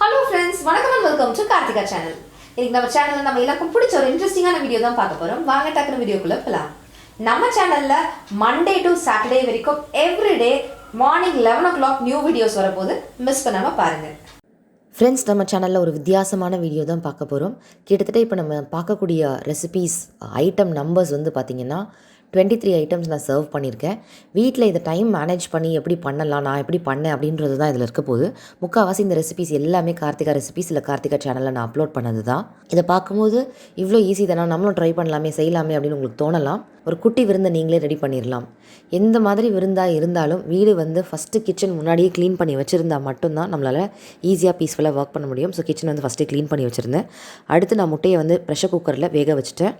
Hello friends, வணக்கம் and welcome to Karthikha Channel. இன்னைக்கு நம்ம சேனல்ல நம்ம எல்லாருக்கும் பிடிச்ச ஒரு இன்ட்ரஸ்டிங்கான வீடியோ தான் பார்க்க போறோம். வாங்க டக்குனு வீடியோக்குள்ள போலாம். நம்ம சேனல்ல Monday to Saturday வரைக்கும் every day morning 11 o'clock new videos வரப்போகுது. மிஸ் பண்ணாம பாருங்க. ஃப்ரெண்ட்ஸ், நம்ம சேனலில் ஒரு வித்தியாசமான வீடியோ தான் பார்க்க போகிறோம். கிட்டத்தட்ட இப்போ நம்ம பார்க்கக்கூடிய ரெசிபீஸ் ஐட்டம் நம்பர்ஸ் வந்து பார்த்திங்கன்னா 23 ஐட்டம்ஸ் நான் சர்வ் பண்ணியிருக்கேன். வீட்டில் இதை டைம் மேனேஜ் பண்ணி எப்படி பண்ணலாம், நான் எப்படி பண்ணேன் அப்படின்றது தான் இதில் இருக்க போகுது. முக்கால்வாசி இந்த ரெசிபீஸ் எல்லாமே கார்த்திகா ரெசிபீஸ் இல்லை கார்த்திகா சேனலில் நான் அப்லோட் பண்ணது தான். இதை பார்க்கும்போது இவ்வளோ ஈஸி தானே, நம்மளும் ட்ரை பண்ணலாமே செய்யலாமே அப்படின்னு உங்களுக்கு தோணலாம். ஒரு குட்டி விருந்தை நீங்களே ரெடி பண்ணிடலாம். எந்த மாதிரி விருந்தாக இருந்தாலும் வீடு வந்து ஃபஸ்ட்டு கிச்சன் முன்னாடியே க்ளீன் பண்ணி வச்சுருந்தா மட்டும்தான் நம்மளால் ஈஸியாக பீஸ்ஃபுல்லாக ஒர்க் பண்ண முடியும். ஸோ கிச்சன் வந்து ஃபஸ்ட்டே க்ளீன் பண்ணி வச்சுருந்தேன். அடுத்து நான் முட்டையை வந்து ப்ரெஷர் குக்கரில் வேக வச்சுட்டேன்.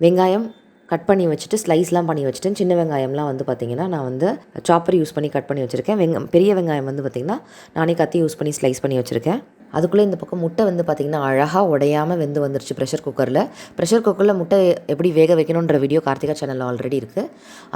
வெங்காயம் கட் பண்ணி வச்சுட்டு ஸ்லைஸ்லாம் பண்ணி வச்சுட்டேன். சின்ன வெங்காயம்லாம் வந்து பார்த்திங்கன்னா நான் வந்து சாப்பர் யூஸ் பண்ணி கட் பண்ணி வச்சுருக்கேன். பெரிய வெங்காயம் வந்து பார்த்திங்கன்னா நானே கத்தி யூஸ் பண்ணி ஸ்லைஸ் பண்ணி வச்சுருக்கேன். அதுக்குள்ளே இந்த பக்கம் முட்டை வந்து பார்த்திங்கன்னா அழகாக உடையாமல் வெந்து வந்துருச்சு ப்ரெஷர் குக்கரில் முட்டை எப்படி வேக வைக்கணுன்ற வீடியோ கார்த்திகா சேனலில் ஆல்ரெடி இருக்குது.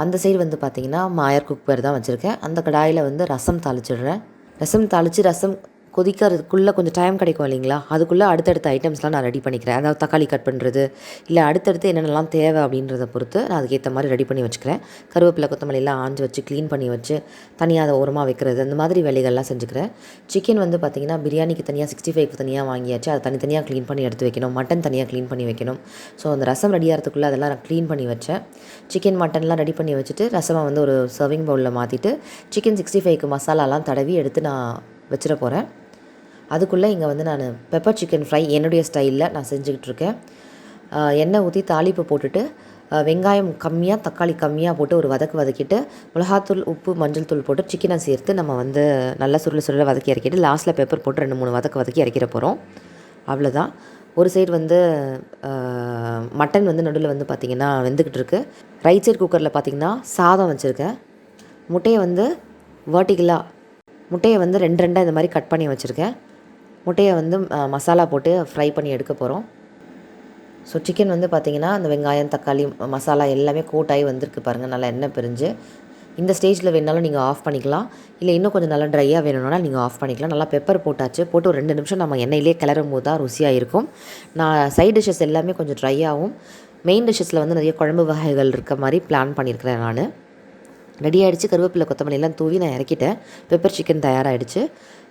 அந்த சைடு வந்து பார்த்திங்கன்னா மாயர் குக்கர் தான் வச்சுருக்கேன். அந்த கடாயில் வந்து ரசம் தாளிச்சிடுறேன். ரசம் கொதிக்கிறதுக்குள்ளே கொஞ்சம் டைம் கிடைக்கும் இல்லைங்களா, அதுக்குள்ளே அடுத்தடுத்த ஐட்டம்ஸ்லாம் நான் ரெடி பண்ணிக்கிறேன். அதாவது தக்காளி கட் பண்ணுறது இல்லை அடுத்தடுத்து என்னென்னலாம் தேவை அப்படின்றத பொறுத்து நான் அதுக்கேற்ற மாதிரி ரெடி பண்ணி வச்சுக்கிறேன். கருவேப்பிலை கொத்தமல்லிலாம் ஆஞ்சு வச்சு க்ளீன் பண்ணி வச்சு தனியாக அதை ஓரமாக வைக்கிறது, அந்த மாதிரி வேலைகள்லாம் செஞ்சுக்கிறேன். சிக்கன் வந்து பார்த்திங்கன்னா பிரியாணிக்கு தனியாக 65க்கு தனியாக வாங்கியாச்சு. அதை தனித்தனியாக க்ளீன் பண்ணி எடுத்து வைக்கணும். மட்டன் தனியாக க்ளீன் பண்ணி வைக்கணும். ஸோ அந்த ரசம் ரெடி ஆகிறதுக்குள்ளே அதெல்லாம் நான் க்ளீன் பண்ணி வச்சேன். சிக்கன் மட்டன்லாம் ரெடி பண்ணி வச்சுட்டு ரசமை வந்து ஒரு சர்விங் பவுலில் மாற்றிட்டு சிக்கன் 65க்கு மசாலாலாம் தடவி எடுத்து நான் வச்சிட போகிறேன். அதுக்குள்ளே இங்கே வந்து நான் பெப்பர் சிக்கன் ஃப்ரை என்னுடைய ஸ்டைலில் நான் செஞ்சுக்கிட்டு இருக்கேன். எண்ணெய் ஊற்றி தாளிப்பு போட்டுட்டு வெங்காயம் கம்மியாக தக்காளி கம்மியாக போட்டு ஒரு வதக்கிட்டு மிளகாத்தூள் உப்பு மஞ்சள் தூள் போட்டு சிக்கனை சேர்த்து நம்ம வந்து நல்லா சுருள வதக்கி இறக்கிட்டு லாஸ்ட்டில் பெப்பர் போட்டு 2-3 வதக்கி இறக்கிற போகிறோம். அவ்வளோதான். ஒரு சைடு வந்து மட்டன் வந்து நடுவில் வந்து பார்த்திங்கன்னா வெந்துக்கிட்டு இருக்கு. ரைட் சைடு குக்கரில் பார்த்திங்கன்னா சாதம் வச்சுருக்கேன். முட்டையை வந்து ரெண்டாக இந்த மாதிரி கட் பண்ணி வச்சுருக்கேன். முட்டையை வந்து மசாலா போட்டு ஃப்ரை பண்ணி எடுக்க போகிறோம். ஸோ சிக்கன் வந்து பார்த்திங்கன்னா அந்த வெங்காயம் தக்காளி மசாலா எல்லாமே கோட்டாகி வந்திருக்கு பாருங்கள், நல்லா எண்ணெய் பிரிஞ்சு. இந்த ஸ்டேஜில் வேணாலும் நீங்கள் ஆஃப் பண்ணிக்கலாம், இல்லை இன்னும் கொஞ்சம் நல்லா ட்ரையாக வேணும்னா நீங்கள் ஆஃப் பண்ணிக்கலாம். நல்லா பெப்பர் போட்டு ஒரு 2 நிமிஷம் நம்ம எண்ணெயிலே கிளறும் போது தான் ருசியாக இருக்கும். நான் சைட் டிஷ்ஷஸ் எல்லாமே கொஞ்சம் ட்ரையாகவும் மெயின் டிஷ்ஷஸில் வந்து நிறைய குழம்பு வகைகள் இருக்க மாதிரி பிளான் பண்ணியிருக்கிறேன். நான் ரெடி ஆகிடுச்சு. கருவேப்பிலை கொத்தமல்லிலாம் தூவி நான் இறக்கிட்டேன். பெப்பர் சிக்கன் தயாராகிடுச்சு.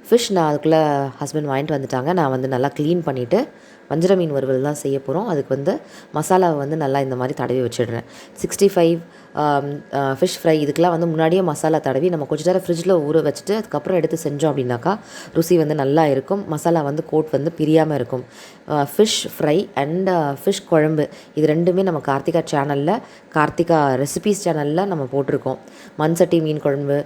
ஃபிஷ் நான் அதுக்குள்ளே ஹஸ்பண்ட் வாங்கிட்டு வந்துட்டாங்க. நான் வந்து நல்லா க்ளீன் பண்ணிவிட்டு வஞ்சர மீன் வறுவல் தான் செய்ய போகிறோம். அதுக்கு வந்து மசாலாவை வந்து நல்லா இந்த மாதிரி தடவி வச்சிடுறேன். 65 ஃபிஷ் ஃப்ரை இதுக்கெலாம் வந்து முன்னாடியே மசாலா தடவி நம்ம கொஞ்சம் நேரம் ஃப்ரிட்ஜில் ஊற வச்சுட்டு அதுக்கப்புறம் எடுத்து செஞ்சோம் அப்படின்னாக்கா ருசி வந்து நல்லா இருக்கும். மசாலா வந்து கோட் வந்து பிரியாமல் இருக்கும். ஃபிஷ் ஃப்ரை அண்ட் ஃபிஷ் குழம்பு இது ரெண்டுமே நம்ம கார்த்திகா சேனலில் கார்த்திகா ரெசிபீஸ் சேனலில் நம்ம போட்டிருக்கோம். மண்சட்டி மீன் குழம்பு,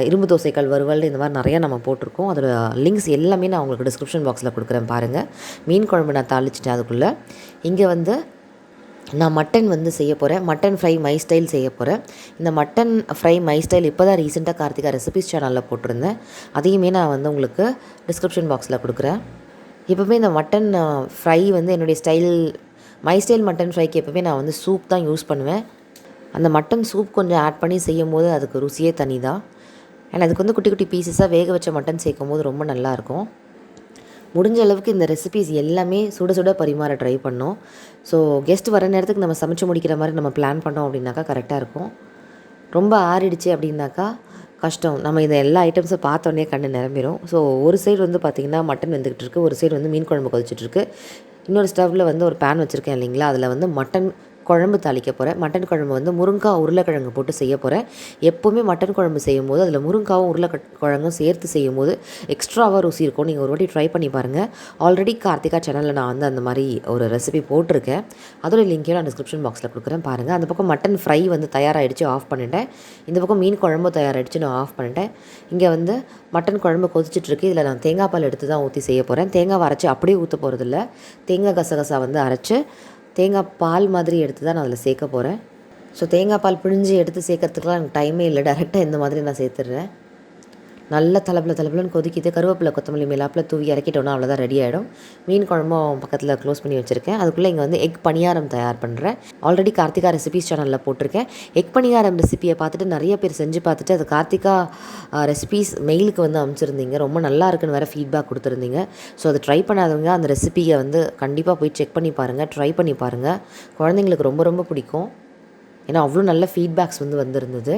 இரும்பு தோசைக்கல் வறுவல், இந்த மாதிரி நிறையா நம்ம போட்டிருக்கோம். அதோட லிங்க்ஸ் எல்லாமே நான் உங்களுக்கு டிஸ்கிரிப்ஷன் பாக்ஸில் கொடுக்குறேன் பாருங்கள். மீன் குழம்பு நான் தாளிச்சிட்டேன். அதுக்குள்ளே இங்கே வந்து நான் மட்டன் வந்து செய்ய போகிறேன். மட்டன் ஃப்ரை மை ஸ்டைல் செய்ய போகிறேன். இந்த மட்டன் ஃப்ரை மை ஸ்டைல் இப்போ தான் ரீசெண்டாக கார்த்திகா ரெசிபீஸ் சேனலில் போட்டிருந்தேன். அதையுமே நான் வந்து உங்களுக்கு டிஸ்கிரிப்ஷன் பாக்ஸில் கொடுக்குறேன். எப்போவுமே இந்த மட்டன் ஃப்ரை வந்து என்னுடைய மை ஸ்டைல் மட்டன் ஃப்ரைக்கு எப்போவுமே நான் வந்து சூப் தான் யூஸ் பண்ணுவேன். அந்த மட்டன் சூப் கொஞ்சம் ஆட் பண்ணி செய்யும் போது அதுக்கு ருசியே தனி தான். ஏன்னா அதுக்கு வந்து குட்டி குட்டி பீசஸாக வேக வச்ச மட்டன் சேர்க்கும் போது ரொம்ப நல்லாயிருக்கும். முடிஞ்ச அளவுக்கு இந்த ரெசிபீஸ் எல்லாமே சுட பரிமாற ட்ரை பண்ணோம். ஸோ கெஸ்ட் வர நேரத்துக்கு நம்ம சமைச்சு முடிக்கிற மாதிரி நம்ம பிளான் பண்ணோம் அப்படின்னாக்கா கரெக்டாக இருக்கும். ரொம்ப ஆறிடுச்சு அப்படின்னாக்கா கஷ்டம். நம்ம இந்த எல்லா ஐட்டம்ஸை பார்த்தோன்னே கண்ணு நிரம்பிடும். ஸோ ஒரு சைடு வந்து பார்த்திங்கன்னா மட்டன் வெந்துக்கிட்டு இருக்குது, ஒரு சைடு வந்து மீன் குழம்பு கொதிச்சிட்ருக்கு. இன்னொரு ஸ்டவ்வில் வந்து ஒரு பேன் வச்சுருக்கேன் இல்லைங்களா, அதில் வந்து மட்டன் குழம்பு தாளிக்க போகிறேன். மட்டன் குழம்பு வந்து முருங்காய் உருளைக்கிழங்கு போட்டு செய்ய போகிறேன். எப்போவுமே மட்டன் குழம்பு செய்யும் போது அதில் முருங்காவும் உருளைக்கிழங்கும் சேர்த்து செய்யும் போது எக்ஸ்ட்ராவாக ருசி இருக்கும். நீங்கள் ஒரு வாட்டி ட்ரை பண்ணி பாருங்கள். ஆல்ரெடி கார்த்திகா சேனலில் நான் வந்து அந்த மாதிரி ஒரு ரெசிபி போட்டிருக்கேன். அதோட லிங்க்கையும் நான் டிஸ்கிரிப்ஷன் பாக்ஸில் கொடுக்குறேன் பாருங்கள். அந்த பக்கம் மட்டன் ஃப்ரை வந்து தயாராகிடுச்சு, ஆஃப் பண்ணிட்டேன். இந்த பக்கம் மீன் குழம்பு தயாராகிடுச்சு, நான் ஆஃப் பண்ணிட்டேன். இங்கே வந்து மட்டன் குழம்பு கொதிச்சிட்ருக்கு. இதில் நான் தேங்காய் பால் எடுத்து தான் ஊற்றி செய்ய போகிறேன். தேங்காய் அரைச்சி அப்படியே ஊற்ற போகிறதில்ல. தேங்காய் கசகசா வந்து அரைச்சி தேங்காய் பால் மாதிரி எடுத்து தான் நான் அதில் சேர்க்க போகிறேன். ஸோ தேங்காய் பால் பிழிஞ்சு எடுத்து சேர்க்கறதுக்குலாம் எனக்கு டைமே இல்லை. டேரெக்டாக இந்த மாதிரி நான் சேர்த்துடுறேன். நல்ல தலப்புலன்னு கொதிக்கிது. கருவேப்பிலை கொத்தமல்லி மேலாப்பில் தூவி இறக்கிட்டோன்னா அவ்வளோதான் ரெடி ஆகிடும். மீன் குழம்பும் பக்கத்தில் க்ளோஸ் பண்ணி வச்சுருக்கேன். அதுக்குள்ளே இங்கே வந்து எக் பணியாரம் தயார் பண்ணுறேன். ஆல்ரெடி கார்த்திகா ரெசிபீஸ் சேனலில் போட்டிருக்கேன். எக் பணியாரம் ரெசிபியை பார்த்துட்டு நிறைய பேர் செஞ்சு பார்த்துட்டு அது கார்த்திகா ரெசிபீஸ் மெயிலுக்கு வந்து அனுப்பிச்சிருந்தீங்க. ரொம்ப நல்லா இருக்குன்னு வேறு ஃபீட்பேக் கொடுத்துருந்தீங்க. ஸோ அதை ட்ரை பண்ணாதவங்க அந்த ரெசிபியை வந்து கண்டிப்பாக போய் செக் பண்ணி பாருங்கள், ட்ரை பண்ணி பாருங்கள். குழந்தைங்களுக்கு ரொம்ப ரொம்ப பிடிக்கும். ஏன்னா அவ்வளோ நல்ல ஃபீட்பேக்ஸ் வந்து வந்திருந்தது.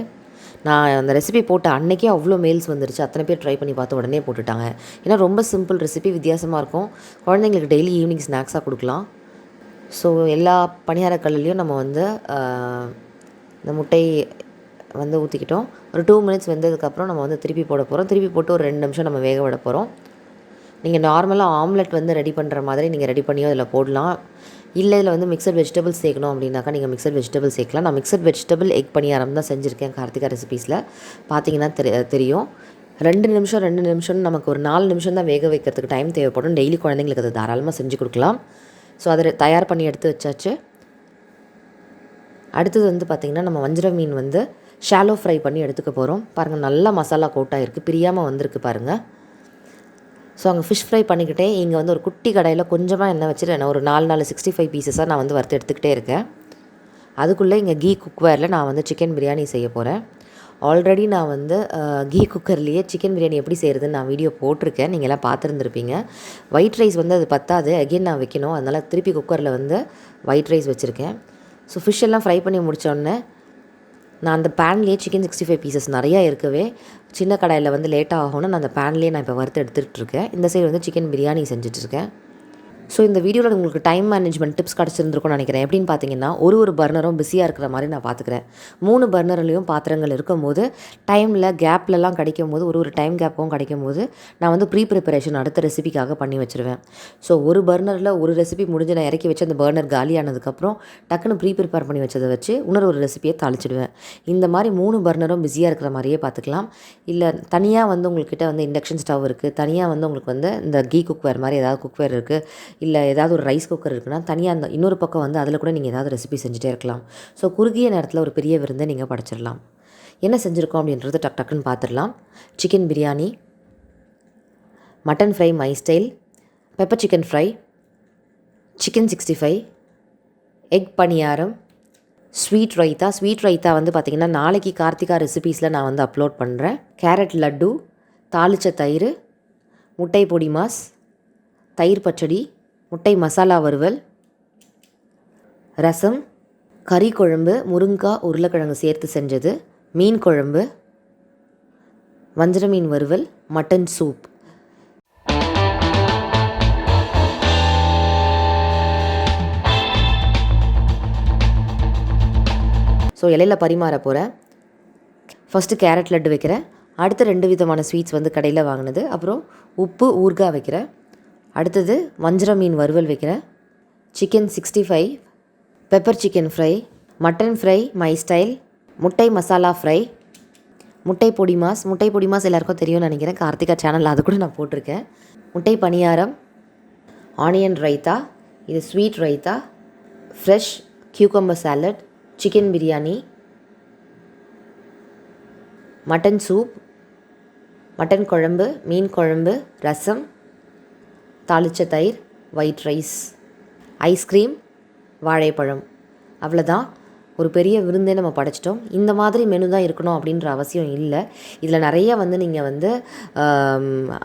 நான் அந்த ரெசிபி போட்ட அன்றைக்கே அவ்வளோ மெயில்ஸ் வந்துருச்சு. அத்தனை பேர் ட்ரை பண்ணி பார்த்து உடனே போட்டுட்டாங்க. ஏன்னா ரொம்ப சிம்பிள் ரெசிபி, வித்தியாசமாக இருக்கும். குழந்தைங்களுக்கு டெய்லி ஈவினிங் ஸ்நாக்ஸாக கொடுக்கலாம். ஸோ எல்லா பணியாரக்கல்லையும் நம்ம வந்து இந்த முட்டை வந்து ஊற்றிக்கிட்டோம். ஒரு 2 மினிட்ஸ் வெந்ததுக்கப்புறம் நம்ம வந்து திருப்பி போட போகிறோம். திருப்பி போட்டு ஒரு 2 நிமிஷம் நம்ம வேக விட போகிறோம். நீங்கள் நார்மலாக ஆம்லெட் வந்து ரெடி பண்ணுற மாதிரி நீங்கள் ரெடி பண்ணியோ இதில் போடலாம். இல்லை இதில் வந்து மிக்சட் வெஜிடபிள்ஸ் சேர்க்கணும் அப்படின்னாக்கா நீங்கள் மிக்சட் வெஜிடபிள்ஸ் சேர்க்கலாம். நான் மிக்சட் வெஜிடபிள் எக் பணியாரம் தான் செஞ்சுருக்கேன் கார்த்திகா ரெசிபீஸில். பார்த்தீங்கன்னா தெரியும். 2 நிமிஷம்னு நமக்கு ஒரு 4 நிமிஷம் தான் வேக வைக்கிறதுக்கு டைம் தேவைப்படும். டெய்லி குழந்தைங்களுக்கு அதை தாராளமாக செஞ்சு கொடுக்கலாம். ஸோ அதை தயார் பண்ணி எடுத்து வச்சாச்சு. அடுத்தது வந்து பார்த்திங்கன்னா நம்ம வஞ்சர மீன் வந்து ஷாலோ ஃப்ரை பண்ணி எடுத்துக்க போகிறோம். பாருங்கள், நல்லா மசாலா கோட்டாக இருக்குது, பிரியாமல் வந்திருக்கு பாருங்கள். ஸோ அங்கே ஃபிஷ் ஃப்ரை பண்ணிக்கிட்டே இங்கே வந்து ஒரு குட்டி கடையில் கொஞ்சமாக எண்ணெய் வச்சுட்டு நான் ஒரு 4 65 பீசஸாக நான் வந்து வறுத்து எடுத்துக்கிட்டே இருக்கேன். அதுக்குள்ளே இங்கே கீ குக்வேரில் நான் வந்து சிக்கன் பிரியாணி செய்ய போகிறேன். ஆல்ரெடி நான் வந்து கீ குக்கர்லேயே சிக்கன் பிரியாணி எப்படி செய்கிறதுன்னு நான் வீடியோ போட்டிருக்கேன், நீங்கள் எல்லாம் பார்த்துருந்துருப்பீங்க. ஒயிட் ரைஸ் வந்து அது பத்தாது, அகெயின் நான் வைக்கணும். அதனால் திருப்பி குக்கரில் வந்து ஒயிட் ரைஸ் வச்சுருக்கேன். ஸோ ஃபிஷ் எல்லாம் ஃப்ரை பண்ணி முடித்தோடனே நான் அந்த பேன்லேயே சிக்கன் 65 பீசஸ் நிறையா இருக்கவே சின்ன கடாயில் வந்து லேட்டாக ஆகும்னு நான் அந்த பேன்லேயே நான் இப்போ வறுத்து எடுத்துகிட்டு இருக்கேன். இந்த சைடு வந்து சிக்கன் பிரியாணி செஞ்சுட்ருக்கேன். ஸோ இந்த வீடியோவில் உங்களுக்கு டைம் மேனேஜ்மெண்ட் டிப்ஸ் கிடச்சிருந்துருக்கும்னு நினைக்கிறேன். எப்படின்னு பார்த்தீங்கன்னா ஒரு பர்னரும் பிஸியாக இருக்கிற மாதிரி நான் பார்த்துக்கிறேன். 3 பர்னர்லேயும் பாத்திரங்கள் இருக்கும்போது டைமில் கேப்லலாம் கிடைக்கும் போது ஒரு டைம் கேப்பும் கிடைக்கும் போது நான் வந்து ப்ரிப்பரேஷன் அடுத்த ரெசிபிக்காக பண்ணி வச்சுருவேன். ஸோ ஒரு பர்னரில் ஒரு ரெசிபி முடிஞ்சு நான் இறக்கி வச்சு அந்த பர்னர் காலியானதுக்கப்புறம் டக்குன்னு ப்ரிப்பேர் பண்ணி வச்சதை வச்சு இன்னொரு ரெசிபியை தாளிச்சிடுவேன். இந்த மாதிரி 3 பர்னரும் பிஸியாக இருக்கிற மாதிரியே பார்த்துக்கலாம். இல்லை தனியாக வந்து உங்கள்கிட்ட வந்து இண்டக்ஷன் ஸ்டவ் இருக்குது, தனியாக வந்து உங்களுக்கு வந்து இந்த கீ குக்வேர் மாதிரி ஏதாவது குக்வேர் இருக்குது, இல்லை ஏதாவது ஒரு ரைஸ் குக்கர் இருக்குன்னா தனியாக அந்த இன்னொரு பக்கம் வந்து அதில் கூட நீங்கள் ஏதாவது ரெசிபி செஞ்சுட்டே இருக்கலாம். ஸோ குறுகிய நேரத்தில் ஒரு பெரிய விருந்தை நீங்கள் படைச்சிடலாம். என்ன செஞ்சுருக்கோம் அப்படின்றது டக்குன்னு பார்த்துடலாம். Chicken biryani, mutton fry my style, pepper chicken fry, chicken 65, egg paniyaram, sweet raita வந்து பார்த்திங்கன்னா நாளைக்கு கார்த்திகா ரெசிபீஸில் நான் வந்து அப்லோட் பண்ணுறேன். கேரட் லட்டு, தாளிச்ச தயிர், முட்டை பொடி மாஸ், தயிர் பச்சடி, முட்டை மசாலா வறுவல், ரசம், கறி குழம்பு, முருங்காய் உருளைக்கிழங்கு சேர்த்து செஞ்சது, மீன் குழம்பு, வஞ்சர மீன் வறுவல், மட்டன் சூப். ஸோ இலையில் பரிமாற போகிறேன். ஃபஸ்ட்டு கேரட் லட்டு வைக்கிறேன். அடுத்த 2 விதமான ஸ்வீட்ஸ் வந்து கடையில் வாங்கினது. அப்புறம் உப்பு ஊறுகாய் வைக்கிறேன். அடுத்தது வஞ்சர மீன் வறுவல் வைக்கிறேன். Chicken 65, pepper chicken fry, mutton fry my style, முட்டை மசாலா ஃப்ரை, முட்டை பொடி மாஸ் எல்லாருக்கும் தெரியும்னு நினைக்கிறேன். கார்த்திகா சேனல் அது கூட நான் போட்டிருக்கேன். முட்டை பணியாரம், ஆனியன் ரைத்தா, இது sweet raita, fresh cucumber salad, chicken biryani, mutton soup, mutton குழம்பு, மீன் குழம்பு, ரசம், தாளிச்ச தயிர், ஒயிட் ரைஸ், ஐஸ்கிரீம், வாழைப்பழம். அவ்வளோதான், ஒரு பெரிய விருந்தே நம்ம படைச்சிட்டோம். இந்த மாதிரி மெனு தான் இருக்கணும் அப்படின்ற அவசியம் இல்லை. இதில் நிறைய வந்து நீங்கள் வந்து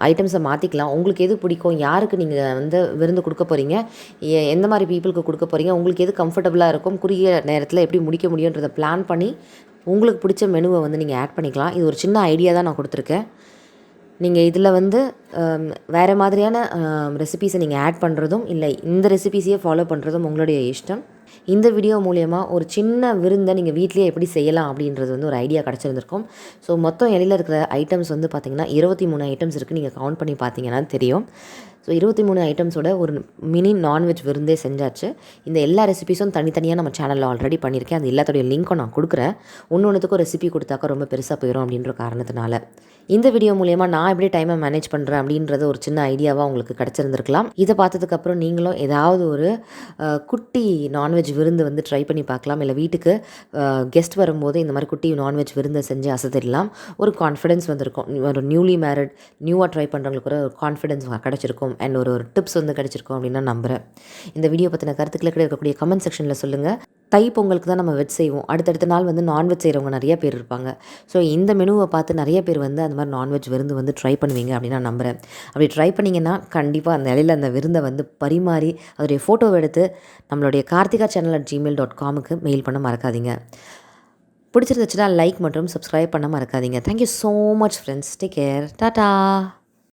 ஐட்டம்ஸை மாற்றிக்கலாம். உங்களுக்கு எது பிடிக்கும், யாருக்கு நீங்கள் வந்து விருந்து கொடுக்க போகிறீங்க, எந்த மாதிரி பீப்புளுக்கு கொடுக்க போகிறீங்க, உங்களுக்கு எது கம்ஃபர்டபுளாக இருக்கும், குறுகிய நேரத்தில் எப்படி முடிக்க முடியுன்றதை பிளான் பண்ணி உங்களுக்கு பிடிச்ச மெனுவை வந்து நீங்கள் ஆட் பண்ணிக்கலாம். இது ஒரு சின்ன ஐடியா தான் நான் கொடுத்துருக்கேன். நீங்கள் இதில் வந்து வேறு மாதிரியான ரெசிபீஸை நீங்கள் ஆட் பண்ணுறதும் இல்லை இந்த ரெசிபீஸையே ஃபாலோ பண்ணுறதும் உங்களுடைய இஷ்டம். இந்த வீடியோ மூலயமா ஒரு சின்ன விருந்தை நீங்கள் வீட்லேயே எப்படி செய்யலாம் அப்படின்றது வந்து ஒரு ஐடியா கிடச்சிருந்துருக்கும். ஸோ மொத்தம் இலையில் இருக்கிற ஐட்டம்ஸ் வந்து பார்த்திங்கன்னா 23 ஐட்டம்ஸ் இருக்குது. நீங்கள் கவுண்ட் பண்ணி பார்த்தீங்கன்னா தெரியும். ஸோ 23 ஐட்டம்ஸோட ஒரு மினி நான்வெஜ் விருந்தே செஞ்சாச்சு. இந்த எல்லா ரெசிபீஸும் தனித்தனியாக நம்ம சேனலில் ஆல்ரெடி பண்ணியிருக்கேன். அது எல்லாத்தோடைய லிங்க்கும் நான் கொடுக்குறேன். ஒன்றுத்துக்கும் ரெசிபி கொடுத்தாக்கா ரொம்ப பெருசாக போயிடும் அப்படின்ற காரணத்தினால இந்த வீடியோ மூலயமா நான் எப்படி டைமை மேனேஜ் பண்ணுறேன் அப்படின்றது ஒரு சின்ன ஐடியாவாக உங்களுக்கு கிடச்சிருந்துருக்கலாம். இதை பார்த்ததுக்கப்புறம் நீங்களும் ஏதாவது ஒரு குட்டி நான்வெஜ் விருந்து வந்து ட்ரை பண்ணி பார்க்கலாம். இல்லை வீட்டுக்கு கெஸ்ட் வரும்போது இந்த மாதிரி குட்டி நான்வெஜ் விருந்தை செஞ்சு அசத்திடலாம். ஒரு கான்ஃபிடென்ஸ் வந்திருக்கும். ஒரு நியூலி மேரிட் நியூவாக ட்ரை பண்ணுறவங்களுக்கு ஒரு கான்ஃபிடென்ஸ் கிடச்சிருக்கும் அண்ட் ஒரு டிப்ஸ் வந்து கிடச்சிருக்கும் அப்படின்னு நான் நம்புகிறேன். இந்த வீடியோ பற்றின கருத்துக்களை இருக்கக்கூடிய கமெண்ட் செக்ஷனில் சொல்லுங்கள். தை பொங்கலுக்கு தான் நம்ம வெஜ் செய்வோம். அடுத்தடுத்த நாள் வந்து நான்வெஜ் செய்கிறவங்க நிறைய பேர் இருப்பாங்க. ஸோ இந்த மெனுவை பார்த்து நிறைய பேர் வந்து அந்த மாதிரி நான்வெஜ் விருந்து வந்து ட்ரை பண்ணுவீங்க அப்படின்னு நான் நம்புகிறேன். அப்படி ட்ரை பண்ணிங்கன்னா கண்டிப்பாக அந்த இலையில் அந்த விருந்தை வந்து பரிமாறி அதோடைய ஃபோட்டோவை எடுத்து நம்மளுடைய karthikachannel@gmail.comக்கு மெயில் பண்ண மறக்காதீங்க. பிடிச்சிருந்துச்சுன்னா லைக் மற்றும் சப்ஸ்கிரைப் பண்ண மறக்காதீங்க. Thank you so much friends. Take care. Tata.